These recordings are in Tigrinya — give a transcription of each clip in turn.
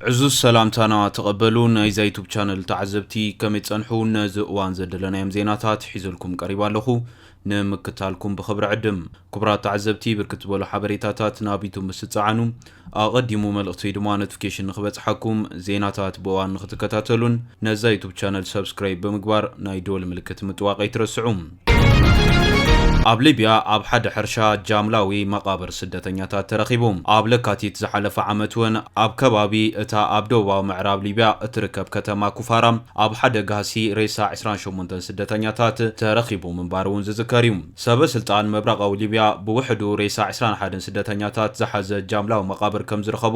عزوز سلامتنا تقبلون إذا يوتيوب channel تعزبتي كم يتصنحون زقوان زدلنا يم زيناتات حيزلكم قريبا لخو نمكتالكم بخبر عدم كبرات تعزبتي بركتبولو حبريتاتات نابيتو مستعانو أقدمو ملغتي دما نوتيفيكيشن نخبت حكم زيناتات بوان نختكتاتلون نزا يوتيوب channel سبسكرايب بمقبار نايدول ملكت متواقع يترسعوم ኣብ ሊብያ ኣብ ሓደ ሕርሻ ጃምላዊ መቃብር ስደተኛታት ተረኺቦም ኣብ ለካቲት ዝሓለፈ ዓመት እውን ኣብ ከባቢ እታ ኣብ ደቡባዊ ምዕራብ ሊብያ እትርከብ ከተማ ኩፋራ ኣብ ሓደ ጋሲ ሬሳ 28 ስደተኛታት ተረኺቦ ምንባር እውን ዝዝከር እዩ። ሰበስልጣን ምብራቃዊ ሊብያ ብውሕዱ ሬሳ 21 ስደተኛታት ዝሓዘ ጃምላዊ መቃብር ከም ዝረኸቡ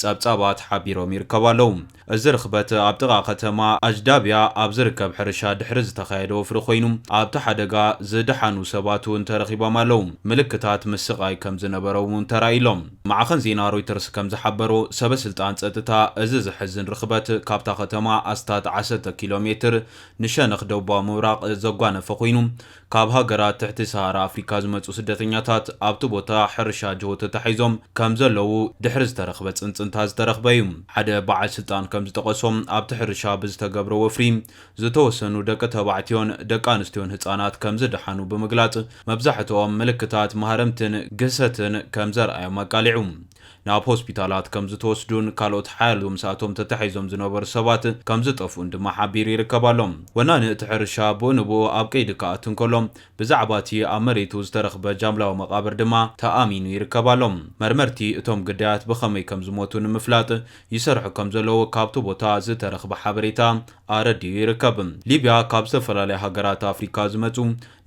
ጸብጻባት ሓቢሮም ይርከቡ ኣለው። እዚ ርኽበት ኣብ ጥቓ ከተማ ኣጅዳብያ ኣብ ዝርከብ ሕርሻ ድሕሪ ዝተኻየደ ወፍሪ ኮይኑ ኣብቲ ሓደጋ ዝደሓኑ ሰባት ون ترخيبهم لهم ملكتات مسقاي كم زنبرون ترايلهم معخن زينا رويترز كم زحبرو سبسلطان صدتا ازز حزن رخبت كابتا ختما استاد 10 كيلومتر نشان خدوبا مراق زغوان فخوينو ካብ ሃገራት ትሕቲ ሰሃራ ኣፍሪካ ዝመጹ ስደተኛታት ኣብቲ ቦታ ሕርሻ ጅሆት ተታሒዞም ከም ዘለዉ ድሕሪ ዝተረኽበ ጽንጽንታ ዝተረኽበ እዩ። ሓደ በዓል ስልጣን ከም ዝጠቐሶም ኣብቲ ሕርሻ ብዝተገብረ ወፍሪ ዝተወሰኑ ደቂ ተባዕትዮን ደቂ ኣንስትዮን ህፃናት ከም ዝደሓኑ ብምግላጽ መብዛሕትኦም ምልክታት ማህረምትን ግሰትን ከም ዘርኣዮም ኣቃሊዑ። ናብ ሆስፒታላት ከም ዝተወስዱን ካልኦት ሓያሎም ሰዓቶም ተታሒዞም ዝነበሩ ሰባት ከም ዝጠፍኡን ድማ ሓቢሩ ይርከባሎም። ወናኒ እቲ ሕርሻ ብንቡ ኣብ ቀይዲ ከኣትን ከሎም ብዛዕባ እቲ ኣብ መሬቱ ዝተረኽበ ጃምላዊ መቃብር ድማ ተኣሚኑ ይርከባሎም። መርመርቲ እቶም ግዳያት ብኸመይ ከም ዝሞቱ ንምፍላጥ ይሰርሑ ከም ዘለዉ ካብቲ ቦታ ዝተረኽበ ሓበሬታ ኣረዲዩ ይርከብ። ሊብያ ካብ ዝተፈላለዩ ሃገራት ኣፍሪካ ዝመጹ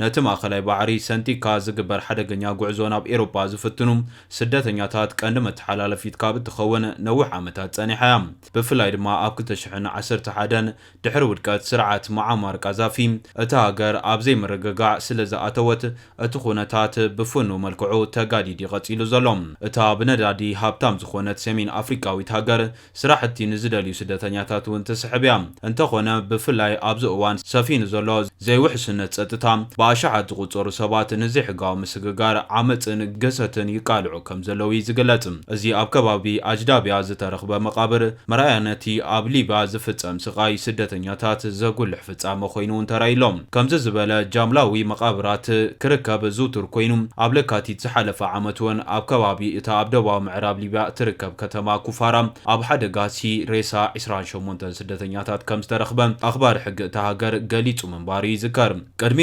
ነቲ ማእኸላይ ባሕሪ ሰንቲካ ዝግበር ሓደገኛ ጉዕዞ ናብ ኤውሮጳ ዝፍትኑ ስደተኛታት ቀንዲ መተሓላለፊት ካብ እትኸውን ነዊሕ ዓመታት ጸኒሓ እያ። ብፍላይ ድማ ኣብ 2011 ድሕሪ ውድቀት ስርዓት ሙዓመር ቃዛፊ እቲ ሃገር ኣብ ዘይምርግጋዕ ስለ ዝኣተወት እቲ ኩነታት ብፍኑ መልክዑ ተጋዲድ ይቐጺሉ ዘሎ። እታ ብነዳዲ ሃብታም ዝኾነት ሰሜን ኣፍሪካዊት ሃገር ስራሕቲ ንዝደልዩ ስደተኛታት እውን ትስሕብ እያ። እንተኾነ ብፍላይ ኣብዚ እዋን ሰፊኑ ዘሎ ዘይውሕስነት ጸጥታ ብኣሽሓት ዝቑጸሩ ሰባት ንዘይሕጋዊ ምስግጋር ዓመፅን ገሰትን ይቃልዑ ከም ዘለዉ ዝግለጽ። እዚ ኣብ ከባቢ ኣጅዳብያ ዝተረኽበ መቃብር መርኣያነቲ ኣብ ሊብያ ዝፍጸም ስቃይ ስደተኛታት ዘጉልሕ ፍጻመ ኮይኑ ተራይሎም። ከምዚ ዝበለ ጃምላዊ መቃብራት ክርከብ ዝውቱር ኮይኑ ኣብ ለካቲት ዝሓለፈ ዓመት እውን ኣብ ከባቢ እታ ኣብ ደቡባዊ ምዕራብ ሊብያ እትርከብ ከተማ ኩፋራ ኣብ ሓደ ጋሲ ሬሳ 28 ስደተኛታት ከም ዝተረኽበ ኣኽባሪ ሕጊ እታ ሃገር ገሊጹ ምንባሩ ይዝከር። ቅድሚ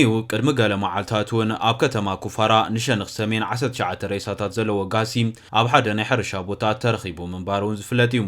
ገለ መዓልታት እውን ኣብ ከተማ ኩፋራ ንሸነኽ ሰሜን 19 ሬሳታት ዘለዎ ጋሲ ኣብ ሓደ ናይ ሕርሻ ቦታ ተረኺቡ ምንባሩ ዝፍለጥ እዩ።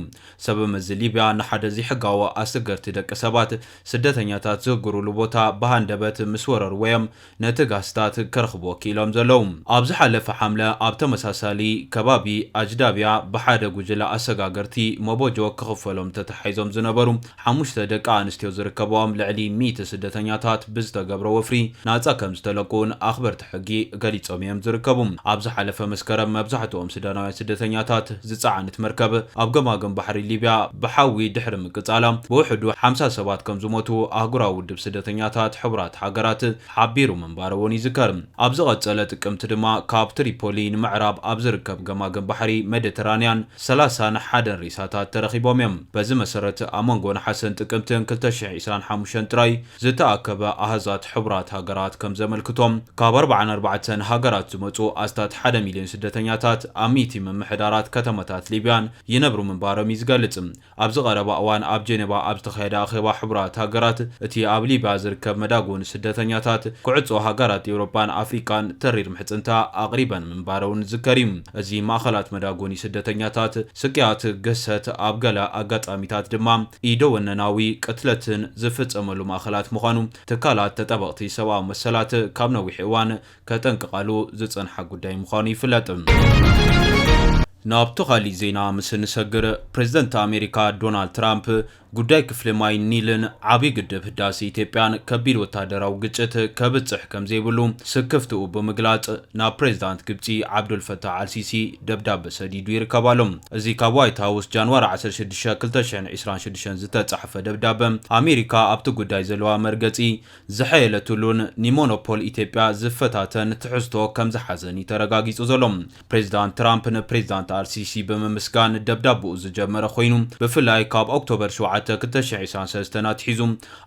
ሰበብ መዚ ሊብያ ንሓደ ዘይሕጋዊ ኣስገርቲ ደቂ ሰባት ስደተኛታት ዝግሩሉ ቦታ ብሃንደበት ምስ ወረርወዮም ነቲ ጋስታት ከረኽቦ ኪሎም ዘለዉ። ኣብ ዝሓለፈ ሓምለ ኣብ ተመሳሳሊ ከባቢ ኣጅዳብያ ብሓደ ጉጅለ ኣሰጋገርቲ ሞቦጆ ክኽፈሎም ተታሒዞም ዝነበሩ 5 ደቂ ኣንስትዮ ዝርከብዎም ልዕሊ 100 ስደተኛታት ብዝተገብረ ወፍሪ ናጻ ከም ዝተለቁን ኣኽበርቲ ሕጊ ገሊጾም እዮም ዝርከቡ። ኣብ ዝሓለፈ መስከረም መብዛሕትኦም ሱዳናውያን ስደተኛታት ዝጸዓነት መርከብ ኣብ ገማገም ባሕሪ ሊብያ ብሓዊ ድሕሪ ምቅጻላ ብውሕዱ 50 ሰባት ከም ዝሞቱ ኣህጉራዊ ውድብ ስደተኛታት ሕቡራት ሃገራት ሓቢሩ ምንባሩ እውን ይዝከር። ኣብ ዝቐጸለ ጥቅምቲ ድማ ካብ ትሪፖሊ ንምዕራብ ኣብ ዝርከብ ገማገም ባሕሪ ሜዲተራንያን 31 ሬሳታት ተረኺቦም እዮም። በዚ መሰረት ኣብ መንጎ ነሓሰን ጥቅምትን 2025 ጥራይ ዝተኣከበ ኣሃዛት ሕቡራት ሃገራት ከም ዘመልክቶም ካብ 44 ሃገራት ዝመጹ ኣስታት 1 ሚልዮን ስደተኛታት ኣብ 100 ምምሕዳራት ከተማታት ሊብያን ይነብሩ ምንባሮም ይዝገልጽ። ኣብ ዝቐረባ እዋን ኣብ ጀኔቫ ኣብ ዝተኻየደ ኣኼባ ሕቡራት ሃገራት እቲ ኣብ ሊብያ ዝርከብ መዳጉን ስደተኛታት ኩዕጾ ሃገራት ኤውሮጳን ኣፍሪካን ተሪር ምሕጽንታ ኣቕሪበን ምንባሮውን ዝዝከር እዩ። እዚ ማእኸላት መዳጎኒ ስደተኛታት ስቅያት ገሰት ኣብ ገለ ኣጋጣሚታት ድማ ኢደወነናዊ ቅትለትን ዝፍጸመሉ ማእኸላት ምዃኑ ትካላት ተጠበቕቲ ሰብኣዊ መሰላት ካብ ነዊሕ እዋን ከጠንቅቓሉ ዝጸንሐ ጉዳይ ምዃኑ ይፍለጥ። ናብቲ ኻሊእ ዜና ምስ ንሰግር ፕሬዝደንት ኣሜሪካ ዶናልድ ትራምፕ ጉዳይ ክፍለ ማይ ኒልን ዓቢ ግድብ ህዳሴ ኢትዮጵያን ከቢድ ወታደራዊ ግጭት ከብጽሕ ከም ዘይብሉ ስክፍትኡ ብምግላጽ ናብ ፕሬዝዳንት ግብጺ ዓብዱልፈታህ አልሲሲ ደብዳቤ ሰዲዱ ይርከባሎም። እዚ ካብ ዋይት ሃውስ ጃንዋሪ 16 2026 ዝተጻሕፈ ደብዳቤ ኣሜሪካ ኣብቲ ጉዳይ ዘለዋ መርገጺ ዝሐየለትሉን ንሞኖፖል ኢትዮጵያ ዝፈታተን ትሕዝቶ ከም ዝሓዘን ተረጋጊጹ ዘሎ። ፕሬዝዳንት ትራምፕ ንፕሬዝዳንት አልሲሲ ብምምስጋን ደብዳቤኡ ዝጀመረ ኮይኑ ብፍላይ ካብ ኦክቶበር 7 2023 ናትሒዙ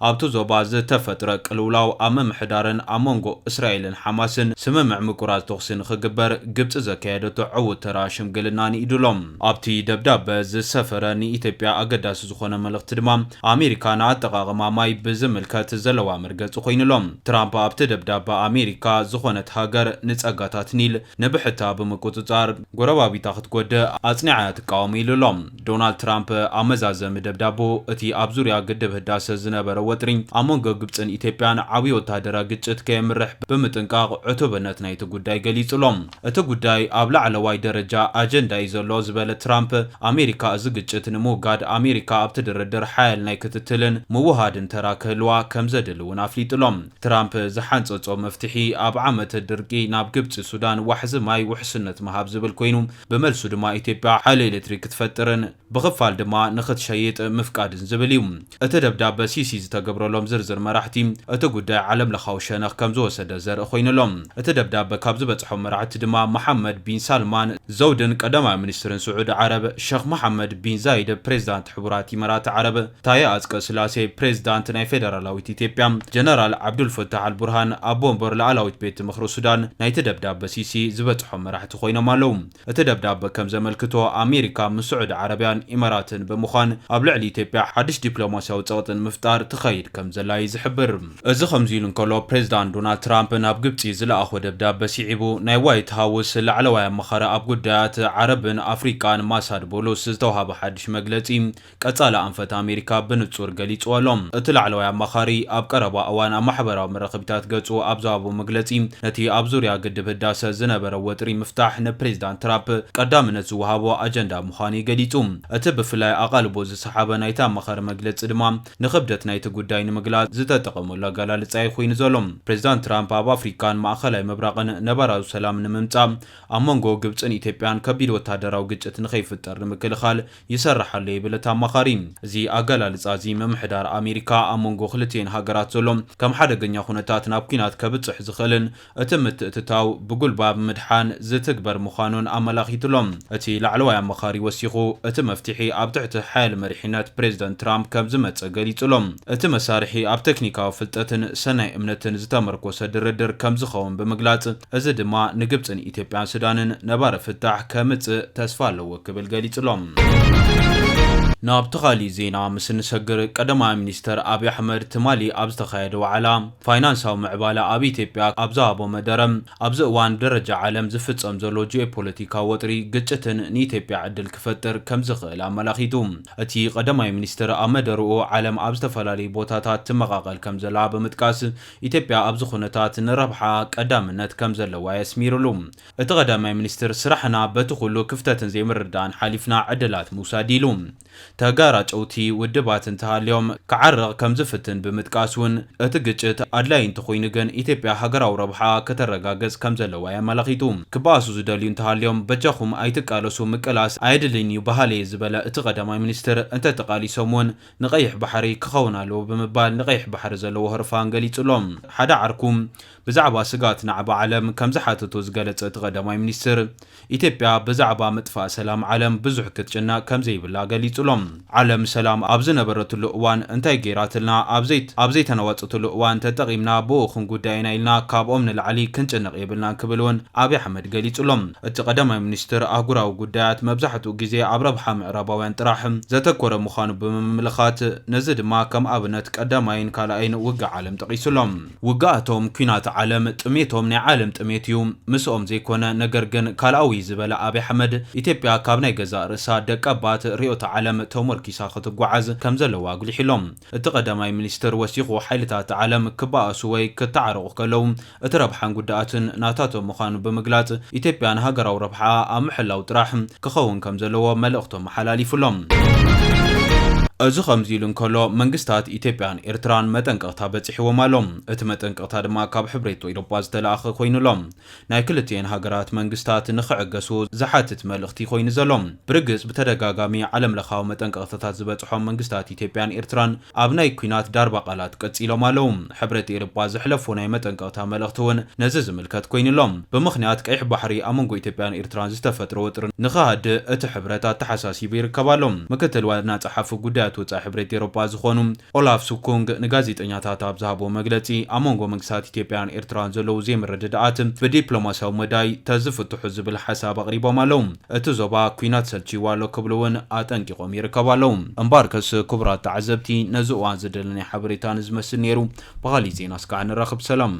ኣብቲ ዞባ ዝተፈጥረ ቅልውላው ኣብ ምምሕዳርን ኣብ መንጎ እስራኤልን ሓማስን ስምምዕ ምቁራጽ ተኽሲ ንኽግበር ግብጺ ዘካየደቶ ዕዉት ተራ ሽምግልና ንኢድሎም። ኣብቲ ደብዳቤ ዝሰፈረ ንኢትዮጵያ ኣገዳሲ ዝኾነ መልእኽቲ ድማ ኣሜሪካ ንኣጠቓቕማ ማይ ብዝምልከት ዘለዋ መርገጺ ኮይኑሎም። ትራምፕ ኣብቲ ደብዳቤ ኣሜሪካ ዝኾነት ሃገር ንጸጋታት ኒል ንብሕታ ብምቁጽጻር ጎረባቢታ ክትጎድእ ኣጽኒዓ ትቃወም ኢሉሎም። ዶናልድ ትራምፕ ኣመዛዘሚ ደብዳቤ እቲ ኣብ ዙርያ ግድብ ህዳሴ ዝነበረ ወጥሪ ኣብ መንጎ ግብጽን ኢትዮጵያን ዓብዪ ወታደራዊ ግጭት ከየምርሕ ብምጥንቃቕ ዕቱብነት ናይቲ ጉዳይ ገሊጹሎም። እቲ ጉዳይ ኣብ ላዕለዋይ ደረጃ ኣጀንዳ እዩ ዘሎ ዝበለ ትራምፕ ኣሜሪካ እዚ ግጭት ንምውጋድ ኣሜሪካ ኣብቲ ድርድር ሓያል ናይ ክትትልን ምውሃድን ተራ ክህልዋ ከም ዘድሊ እውን ኣፍሊጡሎም። ትራምፕ ዝሓንፀፆ መፍትሒ ኣብ ዓመት ድርቂ ናብ ግብጺ ሱዳን ዋሕዚ ማይ ውሕስነት መሃብ ዝብል ኮይኑ ብመልሱ ድማ ኢትዮጵያ ሓይሊ ኤሌክትሪክ ክትፈጥርን ብኽፋል ድማ ንኽትሸይጥ ምፍቃድን ዝብል እዩ። እቲ ደብዳቤ ሲሲ ዝተገብረሎም ዝርዝር መራሕቲ እቲ ጉዳይ ዓለም ለኻዊ ሸነኽ ከም ዝወሰደ ዘርኢ ኮይኑሎም። እቲ ደብዳቤ ካብ ዝበጽሖም መራሕቲ ድማ መሐመድ ቢን ሳልማን ዘውድን ቀዳማይ ሚኒስትርን ስዑድ ዓረብ፣ ሼኽ መሐመድ ቢን ዛይድ ፕሬዝዳንት ሕቡራት ኢማራት ዓረብ፣ ታየ ኣጽቀ ስላሴ ፕሬዝዳንት ናይ ፌደራላዊት ኢትዮጵያ፣ ጀነራል ዓብዱልፈታህ አልቡርሃን ኣቦ ወንበር ላዕላዊት ቤት ምኽሪ ሱዳን ናይቲ ደብዳቤ ሲሲ ዝበጽሖም መራሕቲ ኮይኖም ኣለዉ። እቲ ደብዳቤ ከም ዘመልክቶ ኣሜሪካ ምስ ስዑድ ዓረብያን ኢማራትን ብምዃን ኣብ ልዕሊ ኢትዮጵያ ሓድሽ ዲፕሎማስያዊ ጸቕጥን ምፍጣር ትኸይድ ከም ዘላ እዩ ዝሕብር። እዚ ከምዚ ኢሉ እንከሎ ፕሬዝዳንት ዶናልድ ትራምፕ ናብ ግብጺ ዝለኣኾ ደብዳቤ ሲዒቡ ናይ ዋይት ሃውስ ላዕለዋይ ኣመኻሪ ኣብ ጉዳያት ዓረብን ኣፍሪቃን ማሳድ ቦሎስ ዝተዋሃበ ሓድሽ መግለጺ ቀጻሊ ኣንፈት ኣሜሪካ ብንጹር ገሊጹ ኣሎም። እቲ ላዕለዋይ ኣመኻሪ ኣብ ቀረባ እዋን ኣብ ማሕበራዊ መራኸቢታት ገጹ ኣብ ዝሃቦ መግለጺ ነቲ ኣብ ዙርያ ግድብ ህዳሴ ዝነበረ ወጥሪ ምፍታሕ ንፕሬዝዳንት ትራምፕ ቀዳምነት ዝወሃቦ ኣጀንዳ ምዃኑ ገሊጹ። እቲ ብፍላይ ኣቓልቦ ዝሰሓበ ናይቲ ኣመኻሪ መግለጺ ድማ ንኽብደት ናይቲ ጉዳይ ንምግላጽ ዝተጠቐመሉ ኣገላልጻ ኮይኑ ዘሎ። ፕሬዝዳንት ትራምፕ ኣብ ኣፍሪካን ማእኸላይ ምብራቕን ነባራዊ ሰላም ንምምጻእ ኣብ መንጎ ግብጽን ኢትዮጵያን ከቢድ ወታደራዊ ግጭት ንኸይፍጠር ንምክልኻል ይሰርሓሉ ይብል እቲ ኣመኻሪ። እዚ ኣገላልጻ እዚ ምምሕዳር ኣሜሪካ ኣብ መንጎ ክልቲአን ሃገራት ዘሎ ከም ሓደገኛ ኩነታት ናብ ኩናት ከብጽሕ ዝኽእልን እቲ ምትእትታው ብጉልባብ ምድሓን ዝትግበር ምዃኑን ኣመላኺቱሎም። እቲ ላዕለዋይ ኣመኻሪ ወሲኹ እቲ መፍትሒ ኣብ ትሕቲ ሓያል መሪሕነት ፕሬዝዳንት ትራምፕ ከም ዝመጸ ገሊጹሎም። እቲ መሳርሒ ኣብ ቴክኒካዊ ፍልጠትን ሰናይ እምነትን ዝተመርኮሰ ድርድር ከም ዝኸውን ብምግላጽ እዚ ድማ ንግብጽን ኢትዮጵያን ሱዳንን ነባረ ፍታሕ ከምጽእ ተስፋ ኣለዎ ክብል ገሊጹሎም። ናብ ተኻሊእ ዜና ምስ ንሰግር ቀዳማይ ሚኒስተር ኣብይ ኣሕመድ ትማሊ ኣብ ዝተኻየደ ዋዕላ ፋይናንሳዊ ምዕባለ ኣብ ኢትዮጵያ ኣብ ዝሃቦ መደረ ኣብዚ እዋን ደረጃ ዓለም ዝፍጸም ዘሎ ጂኦፖለቲካዊ ወጥሪ ግጭትን ንኢትዮጵያ ዕድል ክፈጥር ከም ዝኽእል ኣመላኺቱ። እቲ ቀዳማይ ሚኒስትር ኣብ መደረኡ ዓለም ኣብ ዝተፈላለዩ ቦታታት ትመቓቐል ከም ዘላ ብምጥቃስ ኢትዮጵያ ኣብዚ ኩነታት ንረብሓ ቀዳምነት ከም ዘለዋ የስሚሩሉ። እቲ ቀዳማይ ሚኒስትር ስራሕና በቲ ኩሉ ክፍተትን ዘይምርዳእን ሓሊፍና ዕድላት ምውሳድ ኢሉ ተጋራጨውቲ ውድባት እንተሃልዮም ክዓርቕ ከም ዝፍትን ብምጥቃስ እውን እቲ ግጭት ኣድላይ እንተኾይኑ ግን ኢትዮጵያ ሃገራዊ ረብሓ ከተረጋገጽ ከም ዘለዋ የመላኺቱ። ክበኣሱ ዝደልዩ እንተሃልዮም በጃኹም ኣይትቃለሱ ምቅላስ ኣየድልን እዩ ባህለየ ዝበለ እቲ ቀዳማይ ሚኒስትር እንተተቃሊሶም እውን ንቀይሕ ባሕሪ ክኸውን ኣለዎ ብምባል ንቀይሕ ባሕሪ ዘለዎ ህርፋን ገሊጹሎም። ሓደ ዓርኩም ብዛዕባ ስጋት ናዕባ ዓለም ከም ዝሓተቱ ዝገለጸ እቲ ቀዳማይ ሚኒስትር ኢትዮጵያ ብዛዕባ ምጥፋእ ሰላም ዓለም ብዙሕ ክትጭናቕ ከም ዘይብላ ገሊጹሎም። ዓለም ሰላም ኣብ ዝነበረትሉ እዋን እንታይ ገይራትልና ኣብ ዘይተነዋፀትሉ እዋን ተጠቒምና ብኡ ክንጉዳይና ኢልና ካብኦም ንላዕሊ ክንጭንቕ የብልናን ክብል እውን ኣብይ ኣሕመድ ገሊጹሎም። እቲ ቀዳማይ ሚኒስትር ኣህጉራዊ ጉዳያት መብዛሕትኡ ግዜ ኣብ ረብሓ ምዕራባውያን ጥራሕ ዘተኮረ ምዃኑ ብምምልኻት ነዚ ድማ ከም ኣብነት ቀዳማይን ካልኣይን ውግእ ዓለም ጠቒሱሎም። ውግኣቶም ኩናት ዓለም ጥሜቶም ናይ ዓለም ጥሜት እዩ ምስኦም ዘይኮነ ነገር ግን ካልኣዊ ዝበለ ኣብይ ኣሕመድ ኢትዮጵያ ካብ ናይ ገዛ ርእሳ ደቀባት ርዮተ ዓለም ተመርኪሳ ክትጓዓዝ ከም ዘለዋ ኣጉሊሒሎም። እቲ ቀዳማይ ሚኒስትር ወሲኹ ሓይልታት ዓለም ክበኣሱ ወይ ክተዓረቑ ከለዉ እቲ ረብሓን ጉዳኣትን ናታቶም ምዃኑ ብምግላጽ ኢትዮጵያ ንሃገራዊ ረብሓ ኣብ ምሕላው ጥራሕ ክኸውን ከም ዘለዎ መልእኽቶም መሓላሊፉሎም። እዚ ከምዚሉ እንከሎ መንግስታት ኢትዮጵያን ኤርትራን መጠንቀቅታ በፂሕዎም ኣሎም እቲ መጠንቀቅታ ድማ ካብ ሕብረት ኤውሮጳ ዝተለኣኸ ኮይኑሎም ናይ ክልቲአን ሃገራት መንግስታት ንኽዕገሱ ዝሓትት መልእኽቲ ኮይኑ ዘሎም ብርግጽ ብተደጋጋሚ ዓለም ለኻዊ መጠንቀቅታታት ዝበፅሖም መንግስታት ኢትዮጵያን ኤርትራን ኣብ ናይ ኩናት ዳርባ ቃላት ቀፂሎም ኣለው ሕብረት ኤውሮጳ ዝሕለፎ ናይ መጠንቀቅታ መልእኽቲ እውን ነዚ ዝምልከት ኮይኑሎም ብምኽንያት ቀይሕ ባሕሪ ኣብ መንጎ ኢትዮጵያን ኤርትራን ዝተፈጥሮ ውጥር ንኽሃድእ እቲ ሕብረት ተሓሳሲቡ ይርከባሎም ምክትል ዋና ጸሓፊ ጉዳያት ወጻኢ ሕብረት ኤውሮጳ ዝኾኑ ኦላፍ ሱኩንግ ንጋዜጠኛታት ኣብ ዝሃቦ መግለጺ ኣብ መንጎ መንግስታት ኢትዮጵያን ኤርትራን ዘለው ዘይምርድዳኣት ብዲፕሎማስያዊ መዳይ ተዝፍትሑ ዝብል ሓሳብ ኣቕሪቦም ኣለው እቲ ዞባ ኩናት ሰልችይዎ ኣሎ ክብሉ እውን ኣጠንቂቖም ይርከቡ ኣለው እምበር ከስ ክቡራት ተዓዘብቲ ነዚ እዋን ዝደለናይ ሓበሬታ ንዝመስል ነይሩ ብኻሊእ ዜና እስካዕ ንረኽብ ሰላም